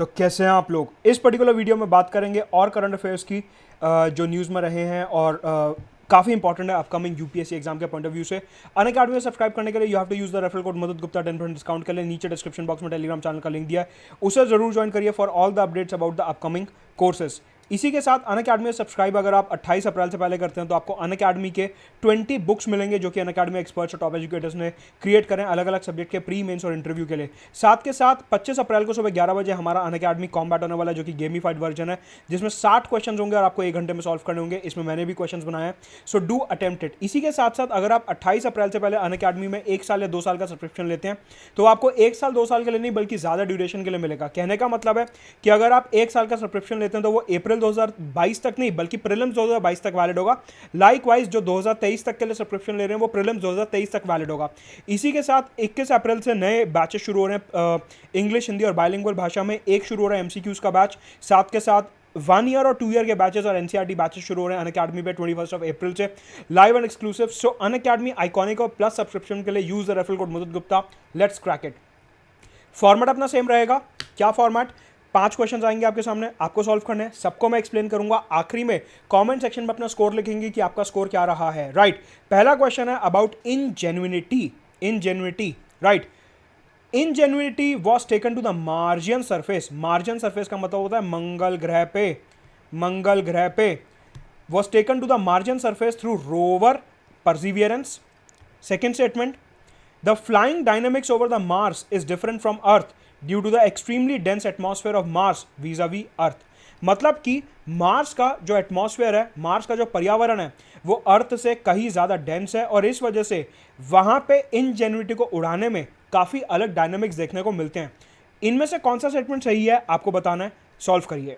तो कैसे हैं आप लोग। इस पर्टिकुलर वीडियो में बात करेंगे और करंट अफेयर्स की जो न्यूज़ में रहे हैं और काफ़ी इंपॉर्टेंट है अपकमिंग यूपीएससी एग्जाम के पॉइंट ऑफ व्यू से। अनअकैडमी में सब्सक्राइब करने के लिए you have to use the referral code Madad Gupta 10% discount के लिए नीचे डिस्क्रिप्शन बॉक्स में टेलीग्राम चैनल का लिंक दिया है, उसे जरूर ज्वाइन करिए for all the updates about the upcoming courses. इसी के साथ अनअकैडमी में सब्सक्राइब अगर आप 28 अप्रैल से पहले करते हैं तो आपको अनअकैडमी के 20 बुक्स मिलेंगे जो कि अनअकैडमी एक्सपर्ट्स और टॉप एजुकेटर्स ने क्रिएट करें अलग अलग सब्जेक्ट के प्री मेंस और इंटरव्यू के लिए। साथ के साथ 25 अप्रैल को सुबह 11 बजे हमारा अनअकैडमी कॉम्बैट होने वाला है जो कि गेमिफाइड वर्जन है, जिसमें 60 क्वेश्चन होंगे और आपको 1 घंटे में सॉल्व करने होंगे। इसमें मैंने भी क्वेश्चन बनाए हैं, सो डू अटेम्प्ट इट। इसी के साथ साथ अगर आप 28 अप्रैल से पहले अनअकैडमी में 1 साल या 2 साल का सब्सक्रिप्शन लेते हैं तो आपको 1 साल 2 साल के लिए नहीं बल्कि ज़्यादा ड्यूरेशन के लिए मिलेगा। कहने का मतलब है कि अगर आप 1 साल का सब्सक्रिप्शन लेते हैं तो वो अप्रैल 2022 तक नहीं बल्कि प्रीलिम्स 2022 तक वैलिड होगा। लाइकवाइज जो 2023 तक के लिए सब्सक्रिप्शन ले रहे हैं वो प्रीलिम्स 2023 तक वैलिड होगा। इसी के साथ 21 अप्रैल से नए बैचेस शुरू हो रहे हैं इंग्लिश, हिंदी और बाइलिंगुअल भाषा में। एक शुरू हो रहा है एमसीक्यूज का बैच, साथ के साथ 1 ईयर और 2 ईयर के बैचेस और एनसीईआरटी बैचेस शुरू हो रहे हैं अनअकैडमी पे 21 अप्रैल से, live and exclusive. So Unacademy iconic और प्लस सब्सक्रिप्शन के लिए use the referral code Madad Gupta. Let's crack it. Format अपना सेम रहेगा। क्या फॉर्मेट? 5 क्वेश्चंस आएंगे आपके सामने, आपको सॉल्व करने हैं, सबको मैं एक्सप्लेन करूंगा। आखिरी में कमेंट सेक्शन में अपना स्कोर लिखेंगे कि आपका स्कोर क्या रहा है। राइट, पहला क्वेश्चन है about Ingenuity. Ingenuity, right. Ingenuity was taken to the Martian surface. Martian surface का मतलब होता है मंगल ग्रह पे। मंगल ग्रह पे was taken to the Martian surface through rover Perseverance. Second statement, the flying dynamics over the Mars is different from Earth due to the extremely dense atmosphere of Mars vis a vis Earth. मतलब कि Mars का जो atmosphere है, Mars का जो पर्यावरण है वो अर्थ से कहीं ज़्यादा डेंस है और इस वजह से वहाँ पे इनजेन्युइनिटी को उड़ाने में काफ़ी अलग डायनामिक्स देखने को मिलते हैं। इनमें से कौन सा स्टेटमेंट सही है आपको बताना है, सॉल्व करिए।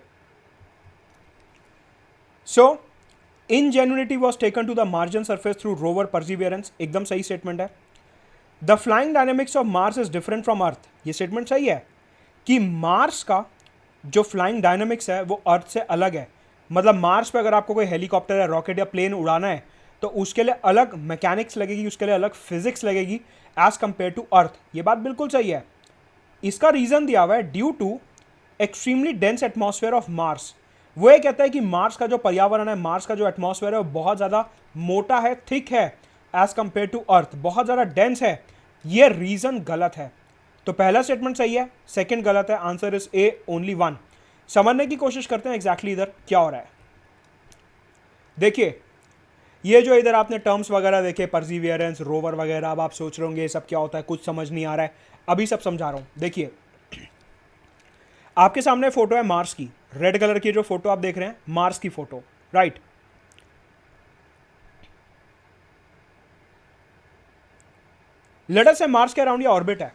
So Ingenuity was taken to the Martian surface through rover Perseverance, एकदम सही स्टेटमेंट है। The flying dynamics of Mars is different from Earth, ये स्टेटमेंट सही है कि मार्स का जो फ्लाइंग डायनेमिक्स है वो अर्थ से अलग है। मतलब मार्स पे अगर आपको कोई हेलीकॉप्टर या रॉकेट या प्लेन उड़ाना है तो उसके लिए अलग मैकेनिक्स लगेगी, उसके लिए अलग फिजिक्स लगेगी एज कंपेयर टू अर्थ। ये बात बिल्कुल सही है। इसका रीजन दिया हुआ है due to extremely dense atmosphere of Mars. वो ये कहता है कि मार्स का जो पर्यावरण है, मार्स का जो एटमॉस्फेयर है वो बहुत ज़्यादा मोटा है, थिक है एज कंपेयर टू अर्थ, बहुत ज़्यादा डेंस है। ये रीज़न गलत है। तो पहला स्टेटमेंट सही है, सेकंड गलत है। Answer is a, only 1। समझने की कोशिश करते हैं एग्जैक्टली इधर क्या हो रहा है। देखिए, ये जो इधर आपने टर्म्स वगैरह देखे, परसिवियरेंस, रोवर वगैरह, अब आप सोच रहे होंगे ये सब क्या होता है, कुछ समझ नहीं आ रहा है। अभी सब समझा रहा हूं। देखिए, आपके सामने फोटो है मार्स की, रेड कलर की जो फोटो आप देख रहे हैं मार्स की फोटो, राइट। लेट अस से मार्स के अराउंड ये ऑर्बिट है।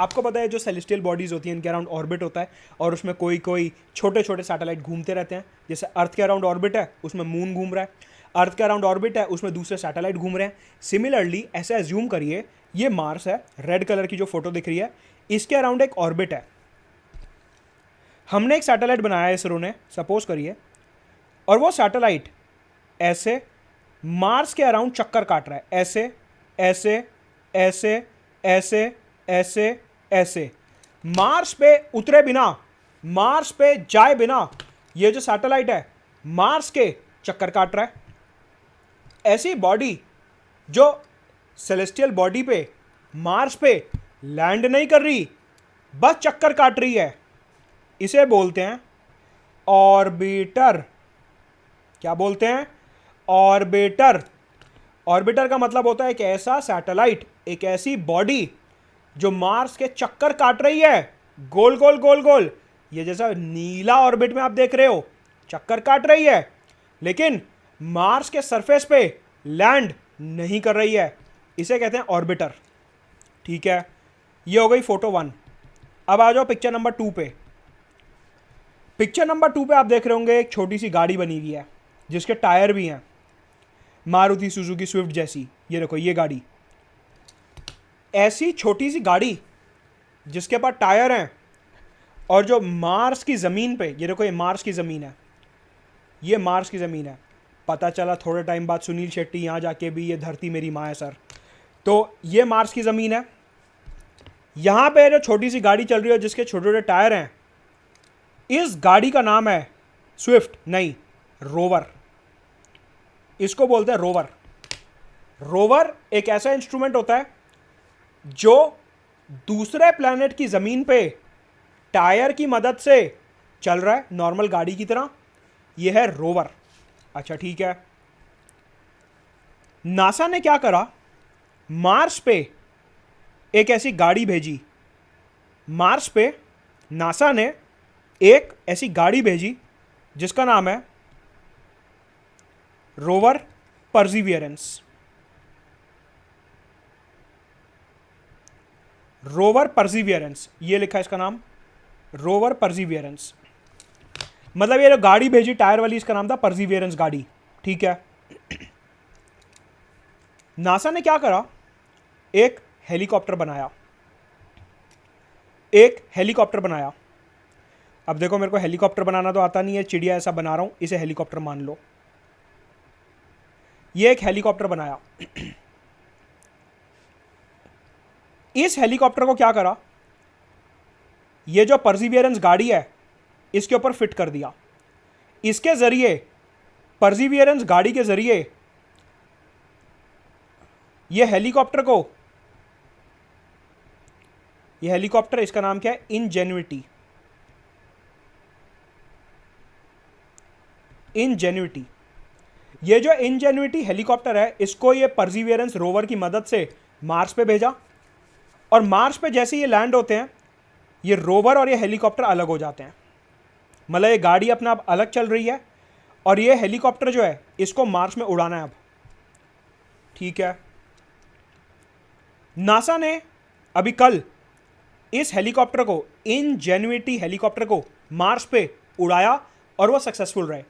आपको पता है जो सेलेस्टियल बॉडीज होती हैं इनके अराउंड ऑर्बिट होता है और उसमें कोई कोई छोटे छोटे सैटेलाइट घूमते रहते हैं। जैसे अर्थ के अराउंड ऑर्बिट है, उसमें मून घूम रहा है। अर्थ के अराउंड ऑर्बिट है, उसमें दूसरे सैटेलाइट घूम रहे हैं। सिमिलरली ऐसे एज्यूम करिए ये मार्स है, रेड कलर की जो फोटो दिख रही है, इसके अराउंड एक ऑर्बिट है। हमने एक सैटेलाइट बनाया है इसरो ने, सपोज करिए, और वो सैटेलाइट ऐसे मार्स के अराउंड चक्कर काट रहा है, ऐसे ऐसे ऐसे ऐसे ऐसे ऐसे। मार्स पे उतरे बिना, मार्स पे जाए बिना ये जो सैटेलाइट है मार्स के चक्कर काट रहा है। ऐसी बॉडी जो सेलेस्टियल बॉडी पे, मार्स पे लैंड नहीं कर रही, बस चक्कर काट रही है, इसे बोलते हैं ऑर्बिटर। क्या बोलते हैं? ऑर्बिटर। ऑर्बिटर का मतलब होता है एक ऐसा सैटेलाइट, एक ऐसी बॉडी जो मार्स के चक्कर काट रही है, गोल गोल गोल गोल। ये जैसा नीला ऑर्बिट में आप देख रहे हो चक्कर काट रही है, लेकिन मार्स के सरफेस पे लैंड नहीं कर रही है, इसे कहते हैं ऑर्बिटर। ठीक है, ये हो गई फोटो 1। अब आ जाओ पिक्चर नंबर 2 पे। पिक्चर नंबर 2 पे आप देख रहे होंगे एक छोटी सी गाड़ी बनी हुई है जिसके टायर भी हैं मारुति सुजुकी स्विफ्ट जैसी। ये देखो ये गाड़ी, ऐसी छोटी सी गाड़ी जिसके पास टायर हैं और जो मार्स की ज़मीन पे, ये देखो ये मार्स की ज़मीन है, ये मार्स की ज़मीन है। पता चला थोड़े टाइम बाद सुनील शेट्टी यहाँ जाके भी ये धरती मेरी माँ है सर। तो ये मार्स की ज़मीन है। यहाँ पे जो छोटी सी गाड़ी चल रही है जिसके छोटे छोटे टायर हैं, इस गाड़ी का नाम है स्विफ्ट नहीं, रोवर। इसको बोलते हैं रोवर। रोवर एक ऐसा इंस्ट्रूमेंट होता है जो दूसरे प्लेनेट की जमीन पे टायर की मदद से चल रहा है, नॉर्मल गाड़ी की तरह। यह है रोवर। अच्छा ठीक है, नासा ने क्या करा, मार्स पे एक ऐसी गाड़ी भेजी। मार्स पे नासा ने एक ऐसी गाड़ी भेजी जिसका नाम है रोवर परसिवियरेंस। रोवर परसिवियरेंस, ये लिखा है इसका नाम, रोवर परसिवियरेंस। मतलब ये जो गाड़ी भेजी टायर वाली, इसका नाम था परसिवियरेंस गाड़ी। ठीक है, नासा ने क्या करा, एक हेलीकॉप्टर बनाया। एक हेलीकॉप्टर बनाया। अब देखो, मेरे को हेलीकॉप्टर बनाना तो आता नहीं है, चिड़िया ऐसा बना रहा हूं, इसे हेलीकॉप्टर मान लो। ये एक हेलीकॉप्टर बनाया। इस हेलीकॉप्टर को क्या करा, ये जो परसिवियरेंस गाड़ी है इसके ऊपर फिट कर दिया। इसके जरिए, परसिवियरेंस गाड़ी के जरिए ये हेलीकॉप्टर को, ये हेलीकॉप्टर, इसका नाम क्या है, इंजेन्युइटी। इंजेन्युइटी, ये जो इंजेन्युइटी हेलीकॉप्टर है, इसको ये परसिवियरेंस रोवर की मदद से मार्स पे भेजा। और मार्स पे जैसे ये लैंड होते हैं, ये रोवर और ये हेलीकॉप्टर अलग हो जाते हैं। मतलब ये गाड़ी अपना आप अलग चल रही है और ये हेलीकॉप्टर जो है इसको मार्स में उड़ाना है अब। ठीक है, नासा ने अभी कल इस हेलीकॉप्टर को, इंजेन्युइटी हेलीकॉप्टर को मार्स पे उड़ाया और वो सक्सेसफुल रहे।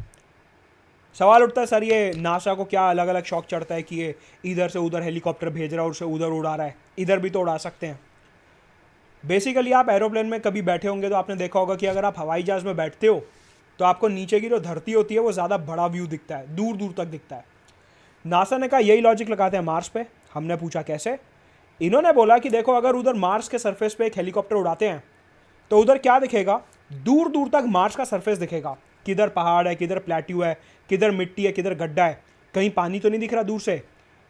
सवाल उठता है, सर ये नासा को क्या अलग अलग शौक चढ़ता है कि ये इधर से उधर हेलीकॉप्टर भेज रहा है और उसे उधर उड़ा रहा है, इधर भी तो उड़ा सकते हैं। बेसिकली आप एरोप्लेन में कभी बैठे होंगे तो आपने देखा होगा कि अगर आप हवाई जहाज़ में बैठते हो तो आपको नीचे की जो धरती होती है वो ज़्यादा बड़ा व्यू दिखता है, दूर दूर तक दिखता है। नासा ने कहा यही लॉजिक लगाते हैं मार्स पे। हमने पूछा कैसे, इन्होंने बोला कि देखो, अगर उधर मार्स के सरफेस पे एक हेलीकॉप्टर उड़ाते हैं तो उधर क्या दिखेगा, दूर दूर तक मार्स का सरफेस दिखेगा, किधर पहाड़ है, किधर प्लेट्यू है, किधर मिट्टी है, किधर गड्ढा है, कहीं पानी तो नहीं दिख रहा दूर से।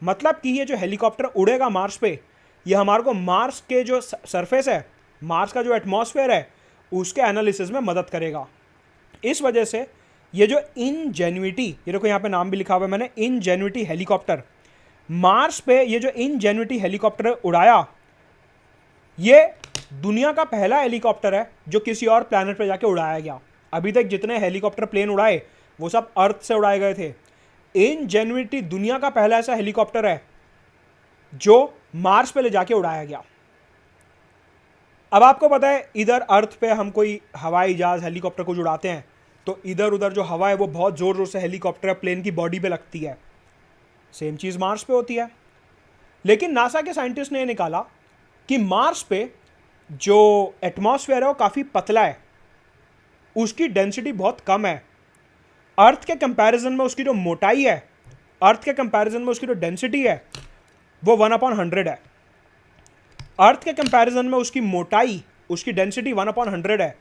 मतलब कि ये जो हेलीकॉप्टर उड़ेगा मार्स पे, ये हमारे को मार्स के जो सरफेस है, मार्स का जो एटमॉस्फेयर है, उसके एनालिसिस में मदद करेगा। इस वजह से ये जो इंजेन्युइटी, ये देखो यहाँ पे नाम भी लिखा हुआ है मैंने, इंजेन्युइटी हेलीकॉप्टर, मार्स पे ये जो इंजेन्युइटी हेलीकॉप्टर उड़ाया, ये दुनिया का पहला हेलीकॉप्टर है जो किसी और प्लैनेट पे जाके उड़ाया गया। अभी तक जितने हेलीकॉप्टर प्लेन उड़ाए वो सब अर्थ से उड़ाए गए थे। इंजेन्युइटी दुनिया का पहला ऐसा हेलीकॉप्टर है जो मार्स पे ले जाके उड़ाया गया। अब आपको पता है, इधर अर्थ पे हम कोई हवाई जहाज हेलीकॉप्टर को उड़ाते हैं तो इधर उधर जो हवा है वो बहुत जोर जोर से हेलीकॉप्टर प्लेन की बॉडी पे लगती है। सेम चीज मार्स पे होती है। लेकिन नासा के साइंटिस्ट ने ये निकाला कि मार्स पे जो एटमॉस्फेयर है वो काफी पतला है, उसकी डेंसिटी बहुत कम है। अर्थ के कंपैरिजन में उसकी जो मोटाई है, अर्थ के कंपैरिजन में उसकी जो डेंसिटी है वो 1/100 है। अर्थ के कंपैरिजन में उसकी मोटाई, उसकी डेंसिटी 1/100 है।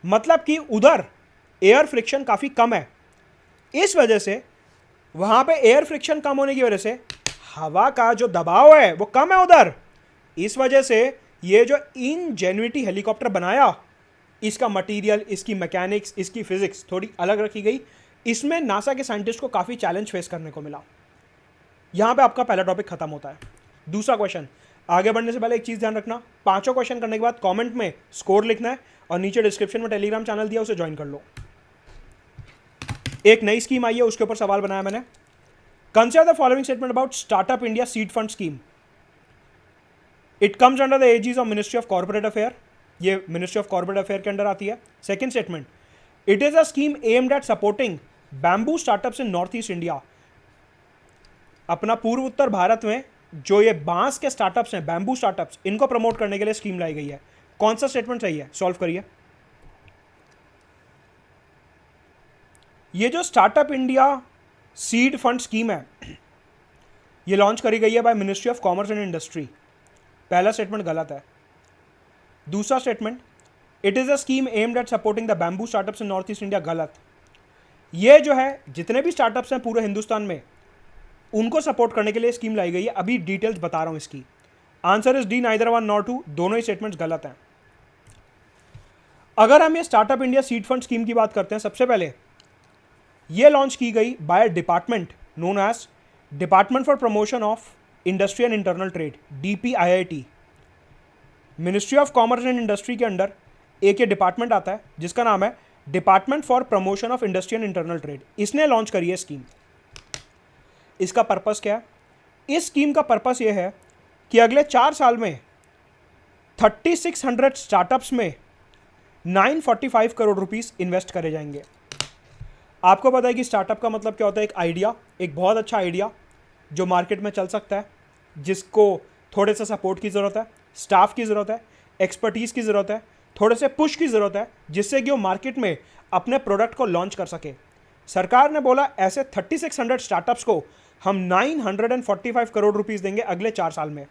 मतलब कि उधर एयर फ्रिक्शन काफी कम है। इस वजह से वहां पे एयर फ्रिक्शन कम होने की वजह से हवा का जो दबाव है वो कम है उधर। इस वजह से ये जो इंजेन्युइटी हेलीकॉप्टर बनाया, इसका मटेरियल, इसकी मैकेनिक्स, इसकी फिजिक्स थोड़ी अलग रखी गई। इसमें नासा के साइंटिस्ट को काफी चैलेंज फेस करने को मिला। यहां पे आपका पहला टॉपिक खत्म होता है। दूसरा क्वेश्चन, आगे बढ़ने से पहले एक चीज ध्यान रखना, पांचों क्वेश्चन करने के बाद कमेंट में स्कोर लिखना है और नीचे डिस्क्रिप्शन में टेलीग्राम चैनल दिया, उसे ज्वाइन कर लो। एक नई स्कीम आई है, उसके ऊपर सवाल बनाया मैंने। Consider the following statement about startup India seed fund scheme. It comes under the aegis of ministry of corporate affair. ये मिनिस्ट्री ऑफ कॉर्पोरेट अफेयर के अंडर आती है। Second statement, it is a scheme aimed at supporting bamboo startups in north east India. अपना पूर्व उत्तर भारत में जो ये बांस के स्टार्टअप्स हैं, बैम्बू स्टार्टअप्स, इनको प्रमोट करने के लिए स्कीम लाई गई है। कौन सा स्टेटमेंट सही है, सॉल्व करिए। ये जो startup India seed fund scheme है, ये लॉन्च करी गई है by ministry of commerce and industry. पहला स्टेटमेंट गलत है। दूसरा statement, it is a scheme aimed at supporting the bamboo startups in north east India. गलत। ये जो है जितने भी स्टार्टअप्स हैं पूरे हिंदुस्तान में उनको सपोर्ट करने के लिए स्कीम लाई गई है। अभी डिटेल्स बता रहा हूं इसकी। Answer is D, neither one nor two. दोनों ही स्टेटमेंट्स गलत हैं। अगर हम ये startup India seed fund scheme की बात करते हैं, सबसे पहले ये लॉन्च की गई by department known as department for promotion of industry and internal trade, DPIIT। Ministry of commerce and industry के अंडर एक ये डिपार्टमेंट आता है जिसका नाम है department for promotion of industry and internal trade. इसने लॉन्च करी है स्कीम। इसका पर्पस क्या है? इस स्कीम का पर्पस ये है कि अगले 4 साल में 3600 स्टार्टअप्स में 945 करोड़ रुपीस इन्वेस्ट करे जाएंगे। आपको पता है कि स्टार्टअप का मतलब क्या होता है? एक आइडिया, एक बहुत अच्छा आइडिया जो मार्केट में चल सकता है, जिसको थोड़े से सपोर्ट की ज़रूरत है, स्टाफ की ज़रूरत है, एक्सपर्टीज़ की ज़रूरत है, थोड़े से पुश की ज़रूरत है, जिससे कि वो मार्केट में अपने प्रोडक्ट को लॉन्च कर सके। सरकार ने बोला ऐसे 3600 स्टार्टअप्स को हम 945 करोड़ रुपीस देंगे अगले 4 साल में।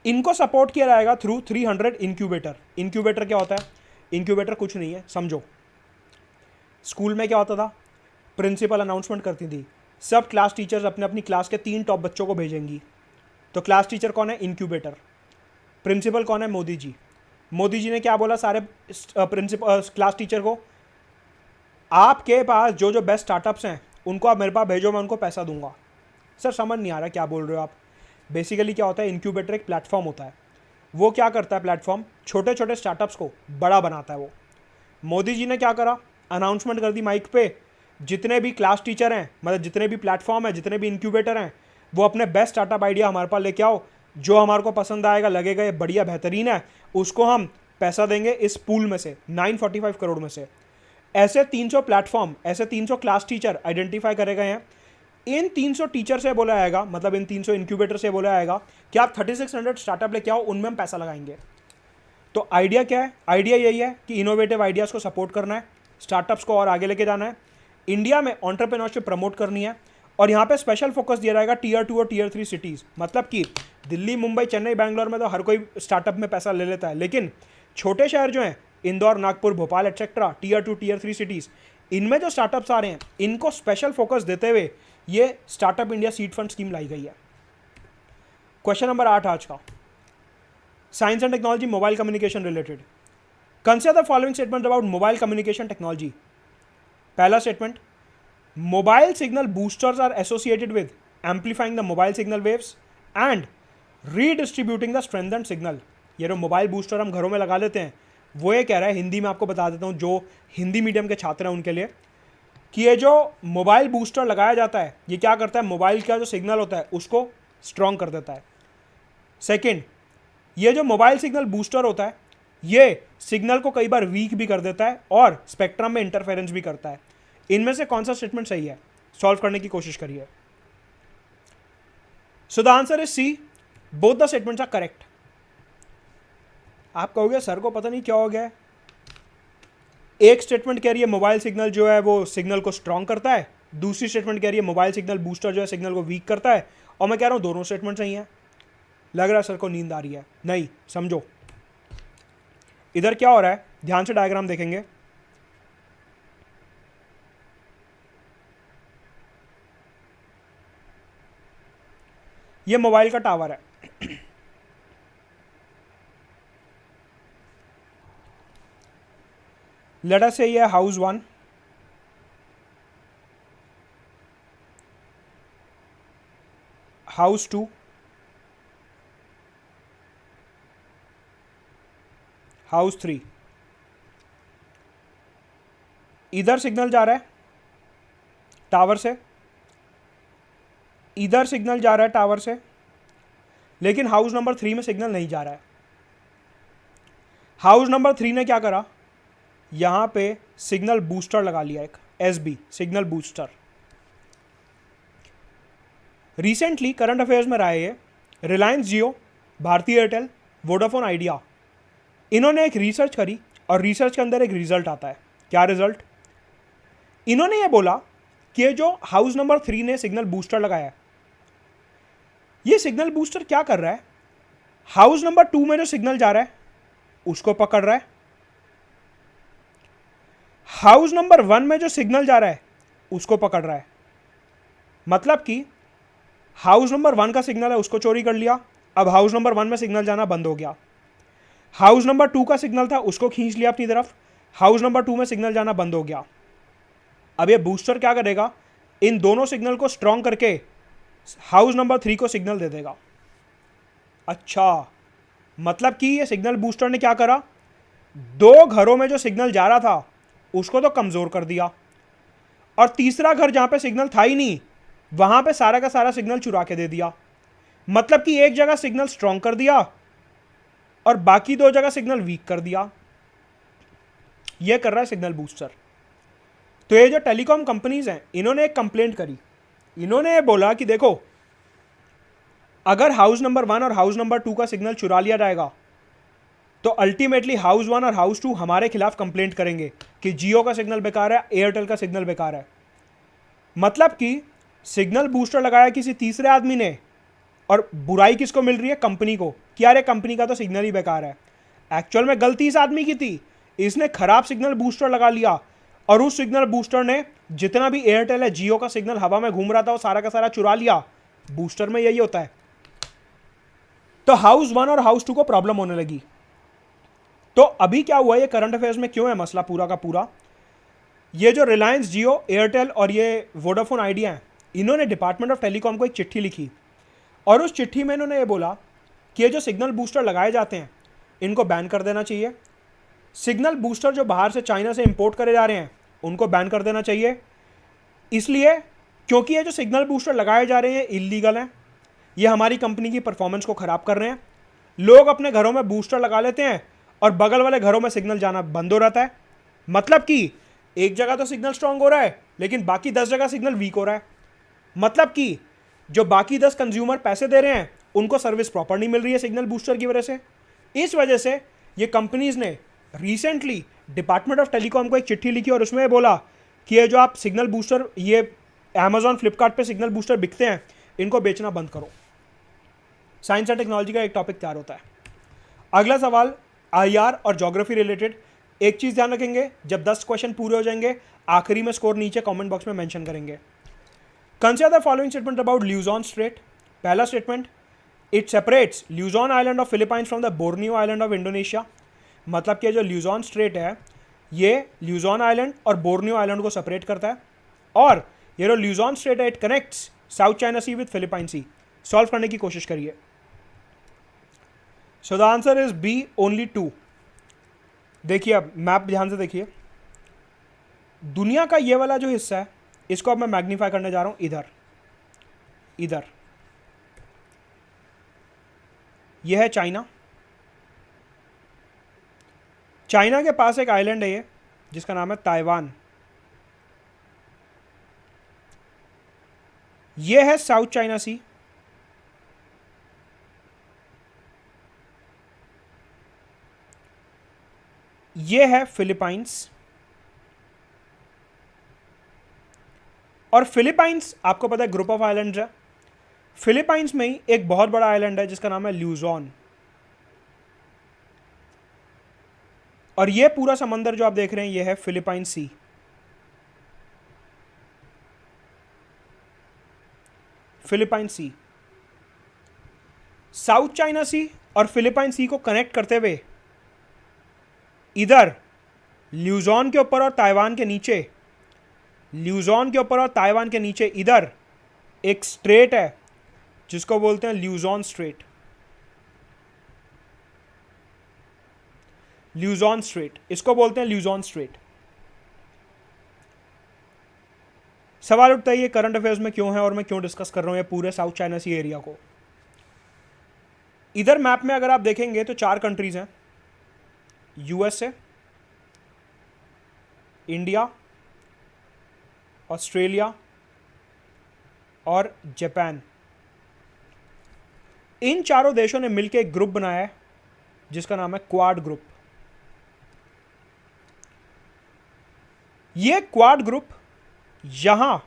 इनको सपोर्ट किया जाएगा थ्रू 300 इंक्यूबेटर। इंक्यूबेटर क्या होता है? इंक्यूबेटर कुछ नहीं है, समझो। स्कूल में क्या होता था? प्रिंसिपल अनाउंसमेंट करती थी, सब क्लास टीचर्स अपने अपनी क्लास के 3 टॉप बच्चों को भेजेंगी। तो क्लास टीचर कौन है? इंक्यूबेटर। प्रिंसिपल कौन है? मोदी जी। मोदी जी ने क्या बोला सारे क्लास टीचर को? आपके पास जो जो बेस्ट स्टार्टअप्स हैं उनको आप मेरे पास भेजो, मैं उनको पैसा दूंगा। सर समझ नहीं आ रहा क्या बोल रहे हो आप। बेसिकली क्या होता है? इंक्यूबेटर एक प्लेटफॉर्म होता है। वो क्या करता है? प्लेटफॉर्म छोटे छोटे स्टार्टअप्स को बड़ा बनाता है। वो मोदी जी ने क्या करा? अनाउंसमेंट कर दी माइक पे, जितने भी क्लास टीचर हैं, मतलब जितने भी प्लेटफॉर्म हैं, जितने भी इंक्यूबेटर हैं, वो अपने बेस्ट स्टार्टअप आइडिया हमारे पास लेके आओ। जो हमारे को पसंद आएगा, लगेगा ये बढ़िया बेहतरीन है, उसको हम पैसा देंगे इस पूल में से, 945 करोड़ में से। ऐसे 300 प्लेटफॉर्म, ऐसे 300 क्लास टीचर आइडेंटिफाई करे गए हैं। इन 300 टीचर से बोला जाएगा, मतलब इन 300 इंक्यूबेटर से बोला जाएगा कि आप 3600 स्टार्टअप लेके आओ, उनमें हम पैसा लगाएंगे। तो आइडिया क्या है? आइडिया यही है कि इनोवेटिव आइडियाज़ को सपोर्ट करना है, स्टार्टअप्स को और आगे लेके जाना है, इंडिया में एंटरप्रेन्योरशिप प्रमोट करनी है। और यहाँ पे स्पेशल फोकस दिया जाएगा Tier 2 और Tier 3 सिटीज़। मतलब कि दिल्ली, मुंबई, चेन्नई, बैंगलोर में तो हर कोई स्टार्टअप में पैसा ले लेता है, लेकिन छोटे शहर जो हैं, Indore, Nagpur, Bhopal etcetera, Tier 2 Tier 3 cities, इनमें जो स्टार्टअप्स आ रहे हैं इनको स्पेशल फोकस देते हुए ये startup India seed fund scheme लाई गई है। क्वेश्चन नंबर 8 आज का, science and technology, mobile communication related. Consider the following statement about mobile communication technology. पहला statement, mobile signal boosters are associated with amplifying the mobile signal waves and redistributing the strengthened signal. ये जो mobile booster हम घरों में लगा लेते हैं, वो ये कह रहा है, हिंदी में आपको बता देता हूँ जो हिंदी मीडियम के छात्र हैं उनके लिए, कि ये जो मोबाइल बूस्टर लगाया जाता है ये क्या करता है? मोबाइल का जो सिग्नल होता है उसको स्ट्रॉन्ग कर देता है। सेकेंड, ये जो मोबाइल सिग्नल बूस्टर होता है ये सिग्नल को कई बार वीक भी कर देता है और स्पेक्ट्रम में इंटरफेरेंस भी करता है। इनमें से कौन सा स्टेटमेंट सही है? सॉल्व करने की कोशिश करिए। So the answer is C, both the statements are correct. आप कहोगे सर को पता नहीं क्या हो गया है। एक स्टेटमेंट कह रही है मोबाइल सिग्नल जो है वो सिग्नल को स्ट्रॉन्ग करता है, दूसरी स्टेटमेंट कह रही है मोबाइल सिग्नल बूस्टर जो है सिग्नल को वीक करता है, और मैं कह रहा हूं दोनों स्टेटमेंट सही है। लग रहा है सर को नींद आ रही है। नहीं, समझो इधर क्या हो रहा है, ध्यान से डायग्राम देखेंगे। ये मोबाइल का टावर है। लेट अस से ये हाउस 1, हाउस 2, हाउस 3। इधर सिग्नल जा रहा है टावर से, इधर सिग्नल जा रहा है टावर से, लेकिन हाउस नंबर 3 में सिग्नल नहीं जा रहा है। हाउस नंबर 3 ने क्या करा? यहां पे सिग्नल बूस्टर लगा लिया, एक SB signal booster. Recently current affairs में रहा है ये, रिलायंस जियो, भारती एयरटेल, वोडाफोन आइडिया, इन्होंने एक रिसर्च करी और रिसर्च के अंदर एक रिजल्ट आता है। क्या रिजल्ट? इन्होंने ये बोला कि जो हाउस नंबर 3 ने सिग्नल बूस्टर लगाया है, ये सिग्नल बूस्टर क्या कर रहा है? हाउस नंबर 2 में जो सिग्नल जा रहा है उसको पकड़ रहा है, हाउस नंबर 1 में जो सिग्नल जा रहा है उसको पकड़ रहा है। मतलब कि हाउस नंबर 1 का सिग्नल है उसको चोरी कर लिया, अब हाउस नंबर 1 में सिग्नल जाना बंद हो गया। हाउस नंबर 2 का सिग्नल था उसको खींच लिया अपनी तरफ, हाउस नंबर 2 में सिग्नल जाना बंद हो गया। अब ये बूस्टर क्या करेगा, इन दोनों सिग्नल को स्ट्रॉन्ग करके हाउस नंबर 3 को सिग्नल दे देगा। अच्छा, मतलब कि ये सिग्नल बूस्टर ने क्या करा, दो घरों में जो सिग्नल जा रहा था उसको तो कमजोर कर दिया, और तीसरा घर जहां पे सिग्नल था ही नहीं वहां पे सारा का सारा सिग्नल चुरा के दे दिया। मतलब कि एक जगह सिग्नल स्ट्रॉन्ग कर दिया और बाकी दो जगह सिग्नल वीक कर दिया। यह कर रहा है सिग्नल बूस्टर। तो ये जो टेलीकॉम कंपनीज हैं इन्होंने एक कंप्लेंट करी, इन्होंने बोला कि देखो अगर हाउस नंबर 1 और हाउस नंबर 2 का सिग्नल चुरा लिया जाएगा तो अल्टीमेटली हाउस 1 और हाउस 2 हमारे खिलाफ कंप्लेंट करेंगे कि जियो का सिग्नल बेकार है, एयरटेल का सिग्नल बेकार है। मतलब कि सिग्नल बूस्टर लगाया किसी तीसरे आदमी ने, और बुराई किसको मिल रही है, कंपनी को, कि यार कंपनी का तो सिग्नल ही बेकार है। एक्चुअल में गलती इस आदमी की थी, इसने खराब सिग्नल बूस्टर लगा लिया और उस सिग्नल बूस्टर ने जितना भी एयरटेल है जियो का सिग्नल हवा में घूम रहा था वो सारा का सारा चुरा लिया। बूस्टर में यही होता है। तो हाउस 1 और हाउस 2 को प्रॉब्लम होने लगी। तो अभी क्या हुआ, ये करंट अफेयर्स में क्यों है मसला पूरा का पूरा, ये जो रिलायंस जियो, एयरटेल और ये वोडाफोन आइडिया हैं, इन्होंने डिपार्टमेंट ऑफ टेलीकॉम को एक चिट्ठी लिखी और उस चिट्ठी में इन्होंने ये बोला कि ये जो सिग्नल बूस्टर लगाए जाते हैं इनको बैन कर देना चाहिए। सिग्नल बूस्टर जो बाहर से चाइना से इंपोर्ट करे जा रहे हैं उनको बैन कर देना चाहिए। इसलिए क्योंकि ये जो सिग्नल बूस्टर लगाए जा रहे हैं इलीगल हैं, ये हमारी कंपनी की परफॉर्मेंस को ख़राब कर रहे हैं। लोग अपने घरों में बूस्टर लगा लेते हैं और बगल वाले घरों में सिग्नल जाना बंद हो रहता है। मतलब कि एक जगह तो सिग्नल स्ट्रांग हो रहा है लेकिन बाकी 10 जगह सिग्नल वीक हो रहा है। मतलब कि जो बाकी 10 कंज्यूमर पैसे दे रहे हैं उनको सर्विस प्रॉपर नहीं मिल रही है सिग्नल बूस्टर की वजह से। इस वजह से ये कंपनीज ने रिसेंटली डिपार्टमेंट ऑफ टेलीकॉम को एक चिट्ठी लिखी और उसमें बोला कि ये जो आप सिग्नल बूस्टर, ये अमेजॉन फ्लिपकार्ट पे सिग्नल बूस्टर बिकते हैं, इनको बेचना बंद करो। साइंस एंड टेक्नोलॉजी का एक टॉपिक तैयार होता है। अगला सवाल आईआर और ज्योग्राफी रिलेटेड। एक चीज़ ध्यान रखेंगे, जब 10 क्वेश्चन पूरे हो जाएंगे आखिरी में स्कोर नीचे कमेंट बॉक्स में मेंशन करेंगे। Consider the following statement about Luzon Strait. पहला statement, it separates Luzon island of Philippines from the Borneo island of Indonesia. मतलब कि जो ल्यूजॉन स्ट्रेट है ये ल्यूजॉन आइलैंड और बोर्नियो आइलैंड को सेपरेट करता है, और ये जो ल्यूजॉन स्ट्रेट है it connects South China Sea with Philippine Sea. Solve करने की कोशिश करिए। So the answer is B, only 2। देखिए अब मैप ध्यान से देखिए, दुनिया का ये वाला जो हिस्सा है इसको अब मैं मैग्नीफाई करने जा रहा हूं, इधर इधर यह है चाइना। चाइना के पास एक आइलैंड है ये जिसका नाम है ताइवान। यह है साउथ चाइना सी। यह है फिलीपाइंस, और फिलीपाइंस आपको पता है ग्रुप ऑफ आइलैंड्स है। फिलीपाइंस में ही एक बहुत बड़ा आइलैंड है जिसका नाम है ल्यूजॉन, और यह पूरा समंदर जो आप देख रहे हैं यह है फिलीपाइन सी। फिलीपाइन सी, साउथ चाइना सी और फिलीपाइन सी को कनेक्ट करते हुए इधर ल्यूजॉन के ऊपर और ताइवान के नीचे, ल्यूजॉन के ऊपर और ताइवान के नीचे इधर एक स्ट्रेट है जिसको बोलते हैं ल्यूजॉन स्ट्रेट। ल्यूजॉन स्ट्रेट, इसको बोलते हैं ल्यूजॉन स्ट्रेट। सवाल उठता है ये करंट अफेयर्स में क्यों है और मैं क्यों डिस्कस कर रहा हूं ये पूरे साउथ चाइना सी एरिया को। इधर मैप में अगर आप देखेंगे तो 4 कंट्रीज हैं, यूएसए, इंडिया, ऑस्ट्रेलिया और जापान। इन चारों देशों ने मिलकर एक ग्रुप बनाया है जिसका नाम है क्वाड ग्रुप। यह क्वाड ग्रुप यहां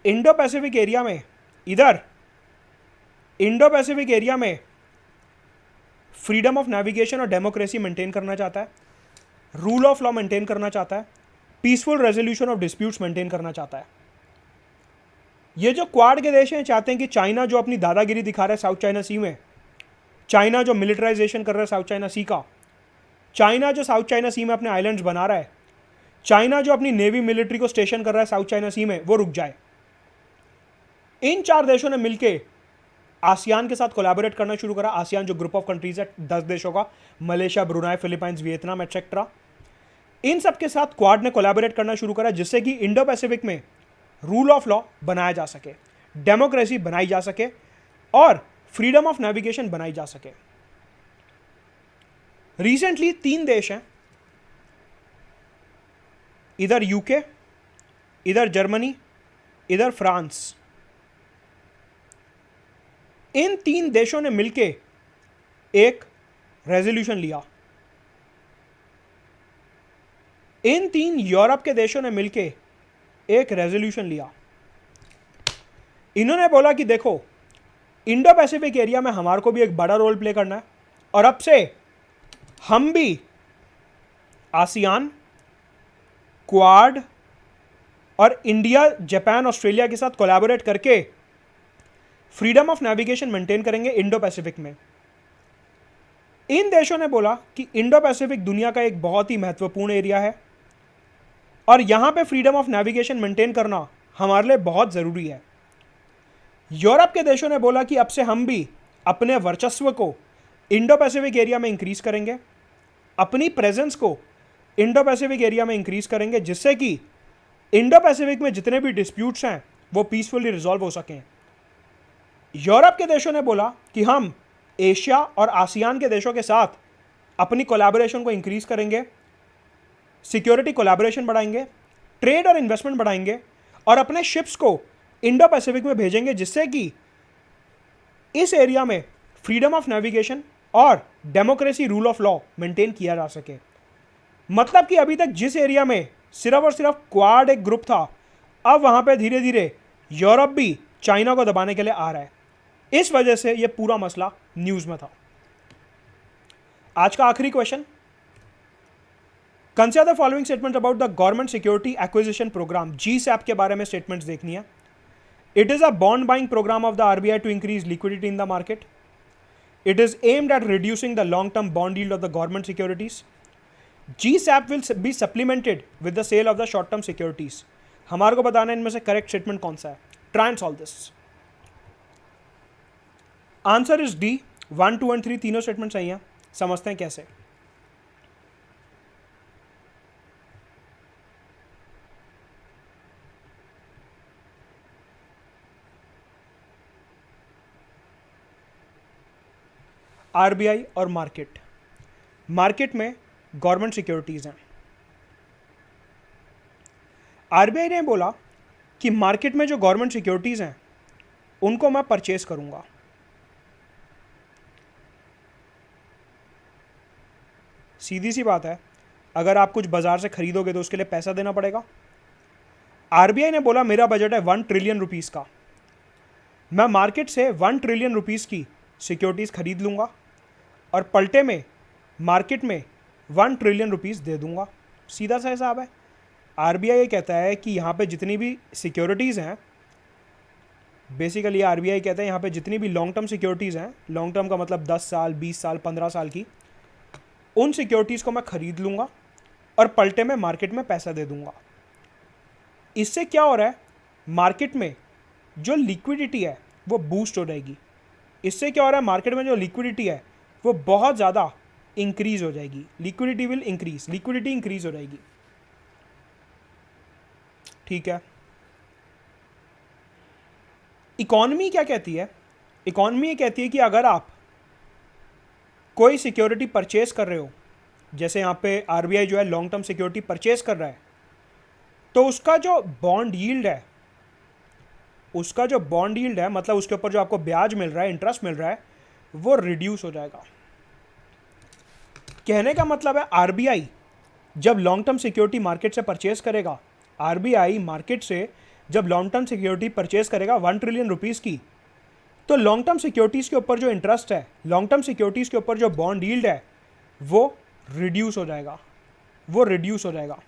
इंडो पैसिफिक एरिया में, इधर इंडो पैसिफिक एरिया में फ्रीडम ऑफ नेविगेशन और डेमोक्रेसी मेंटेन करना चाहता है। रूल ऑफ लॉ मेंटेन करना चाहता है, peaceful resolution of disputes maintain करना चाहता है। ये जो क्वाड के देश हैं चाहते हैं कि चाइना जो अपनी दादागिरी दिखा रहा है साउथ चाइना सी में, चाइना जो मिलिटराइजेशन कर रहा है साउथ चाइना सी का, चाइना जो साउथ चाइना सी में अपने आइलैंड्स बना रहा है, चाइना जो अपनी नेवी मिलिट्री को स्टेशन कर रहा है साउथ चाइना सी में, वो रुक जाए। इन 4 देशों ने मिलकर आसियान के साथ कोलैबोरेट करना शुरू करा। आसियान जो ग्रुप ऑफ कंट्रीज है 10 देशों का, Malaysia, Brunei, Philippines, Vietnam etcetera, इन सब के साथ क्वाड ने कोलैबोरेट करना शुरू करा, जिससे कि इंडो पैसिफिक में रूल ऑफ लॉ बनाया जा सके, डेमोक्रेसी बनाई जा सके और फ्रीडम ऑफ नेविगेशन बनाई जा सके। रिसेंटली 3 देश हैं, इधर यूके, इधर जर्मनी, इधर फ्रांस, इन 3 देशों ने मिलकर एक रेजोल्यूशन लिया। इन 3 यूरोप के देशों ने मिलकर एक रेजोल्यूशन लिया। इन्होंने बोला कि देखो, इंडो पैसिफिक एरिया में हमारे को भी एक बड़ा रोल प्ले करना है और अब से हम भी आसियान, क्वाड और इंडिया, जापान, ऑस्ट्रेलिया के साथ कोलैबोरेट करके फ्रीडम ऑफ नेविगेशन मेंटेन करेंगे इंडो पैसिफिक में। इन देशों ने बोला कि इंडो पैसिफिक दुनिया का एक बहुत ही महत्वपूर्ण एरिया है और यहां पे फ्रीडम ऑफ नेविगेशन मेंटेन करना हमारे लिए बहुत जरूरी है। यूरोप के देशों ने बोला कि अब से हम भी अपने वर्चस्व को इंडो पैसिफिक एरिया में इंक्रीज करेंगे, अपनी प्रेजेंस को इंडो पैसिफिक एरिया में इंक्रीज करेंगे, जिससे कि इंडो पैसिफिक में जितने भी डिस्प्यूट्स हैं वो पीसफुली रिजॉल्व हो सकें। यूरोप के देशों ने बोला कि हम एशिया और आसियान के देशों के साथ अपनी कोलैबोरेशन को इंक्रीज करेंगे, सिक्योरिटी कोलैबोरेशन बढ़ाएंगे, ट्रेड और इन्वेस्टमेंट बढ़ाएंगे और अपने शिप्स को इंडो पैसिफिक में भेजेंगे, जिससे कि इस एरिया में फ्रीडम ऑफ नेविगेशन और democracy, rule of law maintain किया जा सके। मतलब कि अभी तक जिस एरिया में सिर्फ और सिर्फ क्वाड एक ग्रुप था, अब वहां पे धीरे धीरे यूरोप भी चाइना को दबाने के लिए आ रहा है। इस वजह से यह पूरा मसला न्यूज में था। आज का आखिरी question, consider the following statement about the government security acquisition program, GSAP के बारे में स्टेटमेंट्स देखनी है। It is a bond buying program of the RBI to increase liquidity in the market. It is aimed at reducing the long term bond yield of the government securities. GSAP will be supplemented with the sale of the short term securities. हमारे को बताना है इनमें से correct statement कौन सा है। Try and solve this. Answer is D, 1, 2 and 3 तीनों स्टेटमेंट सही हैं। समझते हैं कैसे। RBI और मार्केट, मार्केट में गवर्नमेंट सिक्योरिटीज हैं। RBI ने बोला कि मार्केट में जो गवर्नमेंट सिक्योरिटीज हैं उनको मैं परचेज करूंगा। सीधी सी बात है, अगर आप कुछ बाजार से खरीदोगे तो उसके लिए पैसा देना पड़ेगा। RBI ने बोला मेरा बजट है 1 ट्रिलियन रुपीस का, मैं मार्केट से 1 ट्रिलियन रुपीस की सिक्योरिटीज खरीद लूंगा और पलटे में मार्केट में 1 ट्रिलियन रुपीस दे दूंगा। सीधा सा हिसाब है। RBI ये कहता है कि यहाँ पे जितनी भी सिक्योरिटीज़ हैं, बेसिकली RBI कहता है यहाँ पे जितनी भी लॉन्ग टर्म सिक्योरिटीज़ हैं, लॉन्ग टर्म का मतलब 10 साल, 20 साल, 15 साल की, उन सिक्योरिटीज़ को मैं खरीद लूँगा और पलटे में मार्केट में पैसा दे दूँगा। इससे क्या हो रहा है, मार्केट में जो लिक्विडिटी है वो बूस्ट हो जाएगी। इससे क्या हो रहा है, मार्केट में जो लिक्विडिटी है वो बहुत ज़्यादा इंक्रीज हो जाएगी। Liquidity will increase, liquidity increase हो जाएगी। ठीक है। इकॉनमी क्या कहती है? इकॉनमी ये कहती है कि अगर आप कोई सिक्योरिटी परचेज कर रहे हो, जैसे यहाँ पे RBI जो है लॉन्ग टर्म सिक्योरिटी परचेज कर रहा है, तो उसका जो बॉन्ड यील्ड है, उसका जो बॉन्ड यील्ड है मतलब उसके ऊपर जो आपको ब्याज मिल रहा है, इंटरेस्ट मिल रहा है, वो रिड्यूस हो जाएगा। कहने का मतलब है RBI जब लॉन्ग टर्म सिक्योरिटी मार्केट से परचेज करेगा, RBI मार्केट से जब लॉन्ग टर्म सिक्योरिटी परचेज करेगा 1 ट्रिलियन रुपीस की, तो लॉन्ग टर्म सिक्योरिटीज़ के ऊपर जो इंटरेस्ट है, लॉन्ग टर्म सिक्योरिटीज़ के ऊपर जो बॉन्ड यील्ड है, वो रिड्यूस हो जाएगा, वो रिड्यूस हो जाएगा।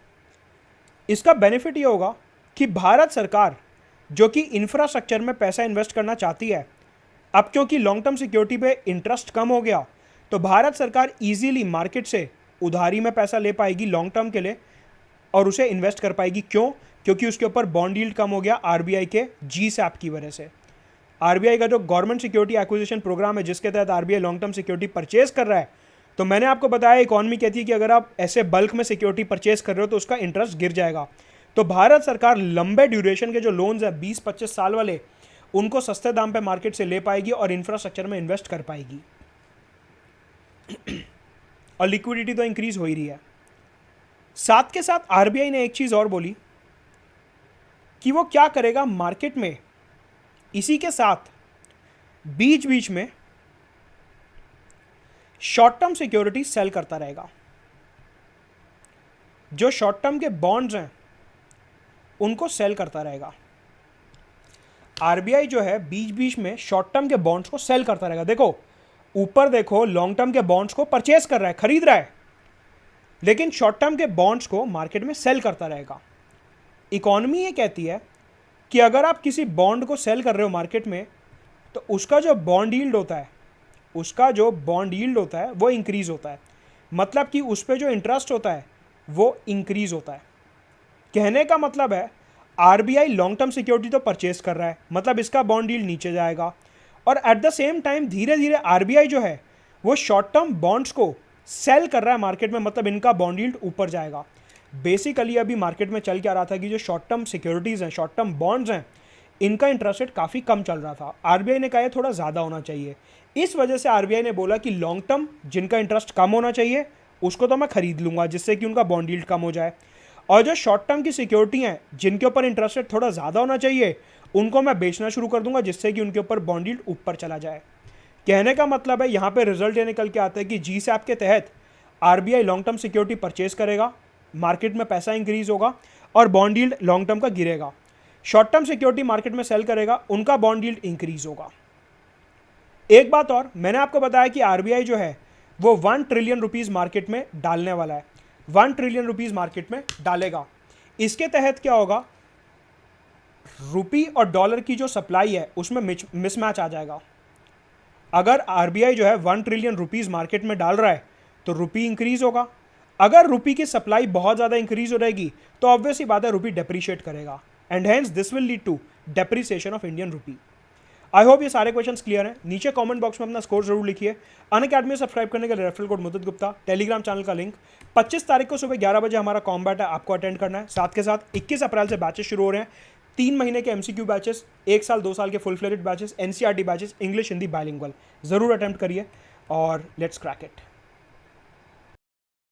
इसका बेनिफिट ये होगा कि भारत सरकार जो कि इंफ्रास्ट्रक्चर में पैसा इन्वेस्ट करना चाहती है, अब क्योंकि लॉन्ग टर्म सिक्योरिटी पे इंटरेस्ट कम हो गया, तो भारत सरकार इजीली मार्केट से उधारी में पैसा ले पाएगी लॉन्ग टर्म के लिए और उसे इन्वेस्ट कर पाएगी। क्यों? क्योंकि उसके ऊपर बॉन्ड यील्ड कम हो गया आरबीआई के जीसैप की वजह से। आरबीआई का जो गवर्नमेंट सिक्योरिटी एक्विजिशन प्रोग्राम है, जिसके तहत RBI long term security purchase कर रहा है, तो मैंने आपको बताया इकॉनमी कहती है कि अगर आप ऐसे बल्क में सिक्योरिटी परचेज कर रहे हो तो उसका इंटरेस्ट गिर जाएगा। तो भारत सरकार लंबे ड्यूरेशन के जो लोन्स है 20-25 साल वाले, उनको सस्ते दाम पे मार्केट से ले पाएगी और इंफ्रास्ट्रक्चर में इन्वेस्ट कर पाएगी और लिक्विडिटी तो इंक्रीज हो ही रही है। साथ के साथ आरबीआई ने एक चीज और बोली कि वो क्या करेगा मार्केट में, इसी के साथ बीच बीच में शॉर्ट टर्म सिक्योरिटी सेल करता रहेगा। जो शॉर्ट टर्म के बॉन्ड्स हैं उनको सेल करता रहेगा। आरबीआई जो है बीच बीच में शॉर्ट टर्म के बॉन्ड्स को सेल करता रहेगा। देखो ऊपर देखो, लॉन्ग टर्म के बॉन्ड्स को परचेज कर रहा है, खरीद रहा है, लेकिन शॉर्ट टर्म के बॉन्ड्स को मार्केट में सेल करता रहेगा। इकॉनमी ये कहती है कि अगर आप किसी बॉन्ड को सेल कर रहे हो मार्केट में, तो उसका जो बॉन्ड यील्ड होता है वो इंक्रीज होता है। मतलब कि उस पर जो इंटरेस्ट होता है वो इंक्रीज होता है। कहने का मतलब है आरबीआई लॉन्ग टर्म सिक्योरिटी तो परचेज कर रहा है, मतलब इसका बॉन्ड यील्ड नीचे जाएगा, और एट द सेम टाइम धीरे धीरे आरबीआई जो है वो शॉर्ट टर्म बॉन्ड्स को सेल कर रहा है मार्केट में, मतलब इनका बॉन्ड यील्ड ऊपर जाएगा। बेसिकली अभी मार्केट में चल क्या रहा था कि जो शॉर्ट टर्म सिक्योरिटीज़ हैं, शॉर्ट टर्म बॉन्ड्स हैं, इनका इंटरेस्ट रेट काफ़ी कम चल रहा था। आरबीआई ने कहा थोड़ा ज़्यादा होना चाहिए। इस वजह से आरबीआई ने बोला कि लॉन्ग टर्म जिनका इंटरेस्ट कम होना चाहिए उसको तो मैं खरीद लूँगा, जिससे कि उनका बॉन्ड यील्ड कम हो जाए, और जो शॉर्ट टर्म की सिक्योरिटी हैं जिनके ऊपर इंटरेस्ट रेट थोड़ा ज़्यादा होना चाहिए उनको मैं बेचना शुरू कर दूंगा, जिससे कि उनके ऊपर बॉन्ड यील्ड ऊपर चला जाए। कहने का मतलब है यहाँ पे रिजल्ट ये निकल के आता है कि जीसैप के तहत RBI long term security purchase करेगा, मार्केट में पैसा इंक्रीज होगा और बॉन्ड यील्ड लॉन्ग टर्म का गिरेगा। शॉर्ट टर्म सिक्योरिटी मार्केट में सेल करेगा, उनका बॉन्ड यील्ड इंक्रीज होगा। एक बात और, मैंने आपको बताया कि आरबीआई जो है वो 1 ट्रिलियन रुपीस मार्केट में डालने वाला है, 1 ट्रिलियन रुपीस मार्केट में डालेगा। इसके तहत क्या होगा, रुपी और डॉलर की जो सप्लाई है उसमें मिसमैच आ जाएगा। अगर आरबीआई जो है 1 ट्रिलियन रुपीस मार्केट में डाल रहा है तो रुपी इंक्रीज होगा। अगर रुपी की सप्लाई बहुत ज़्यादा इंक्रीज हो जाएगी तो ऑब्वियसली बात है रुपी डेप्रीशिएट करेगा, and hence this will lead to depreciation of Indian rupee. I hope ये सारे क्वेश्चंस क्लियर हैं। नीचे कमेंट बॉक्स में अपना स्कोर जरूर लिखिए। अनअकैडमी सब्सक्राइब करने के लिए रेफरल कोड मुद्दत गुप्ता, टेलीग्राम चैनल का लिंक। 25 तारीख को सुबह 11 बजे हमारा कॉम्बैट है, आपको अटेंड करना है। साथ के साथ 21 अप्रैल से बैचेस शुरू हो रहे हैं, 3 महीने के एमसीक्यू बैचेस, 1 साल 2 साल के full fledged batches, NCERT batches, English Hindi bilingual. जरूर अटेम्प्ट करिए और लेट्स क्रैक इट।